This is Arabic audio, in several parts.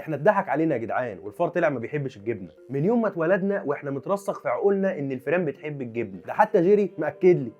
احنا اتضحك علينا يا جدعان، والفار طلع ما بيحبش الجبنه. من يوم ما اتولدنا واحنا مترسخ في عقولنا ان الفيران بتحب الجبنه، ده حتى جيري مأكد لي.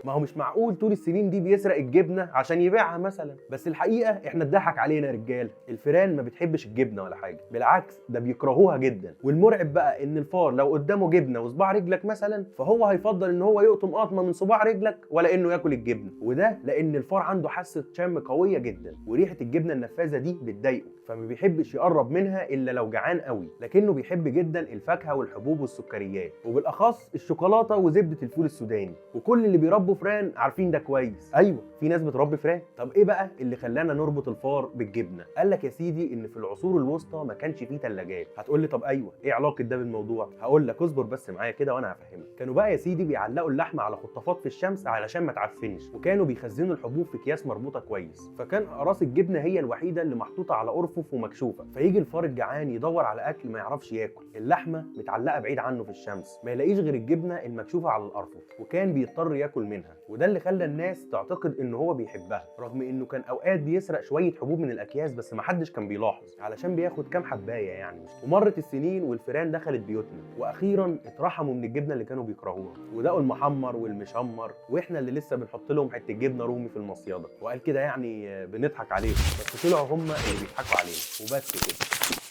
ما هو مش معقول طول السنين دي بيسرق الجبنه عشان يبيعها مثلا. بس الحقيقه احنا اتضحك علينا يا رجاله، الفيران ما بتحبش الجبنه ولا حاجه، بالعكس ده بيكرهوها جدا. والمرعب بقى ان الفار لو قدامه جبنه وصباع رجلك مثلا، فهو هيفضل ان هو يقطم قطمه من صباع رجلك ولا انه ياكل الجبنه. وده لان الفار عنده حاسه شم قويه جدا، وريحه الجبنه النفاذه دي بتضايقه، فما بيحبش يقرب منها الا لو جعان قوي. لكنه بيحب جدا الفاكهه والحبوب والسكريات، وبالاخص الشوكولاته وزبده الفول السوداني. وكل اللي بيربوا فران عارفين ده كويس. ايوه في ناس بتربي فران. طب ايه بقى اللي خلانا نربط الفار بالجبنه؟ قال لك يا سيدي ان في العصور الوسطى ما كانش فيه ثلاجات. هتقول لي طب ايوه ايه علاقه ده بالموضوع؟ هقول لك اصبر بس معايا كده وانا هفهمك. كانوا بقى يا سيدي بيعلقوا اللحمه على خطافات في الشمس علشان ما تعفنش، وكانوا بيخزنوا الحبوب في اكياس مربوطه كويس. فكان اقراص الجبنه هي الوحيده اللي محطوطه على ارفف ومكشوفه، فيجي الفار الجعان يدور على اكل ما يعرفش ياكل، اللحمه متعلقه بعيد عنه في الشمس، ما يلاقيش غير الجبنه المكشوفه على الارفف، وكان بيضطر ياكل منها. وده اللي خلى الناس تعتقد ان هو بيحبها، رغم انه كان اوقات بيسرق شويه حبوب من الاكياس بس ما حدش كان بيلاحظ، علشان بياخد كام حبايه يعني. ومرت السنين والفيران دخلت بيوتنا، واخيرا اترحموا من الجبنه اللي كانوا بيكرهوها، ودقوا المحمر والمشمر، واحنا اللي لسه بنحط لهم حته جبنه رومي في المصيده. وقال كده يعني بنضحك عليهم، بس طلعوا هم اللي بيضحكوا علينا وبس كده.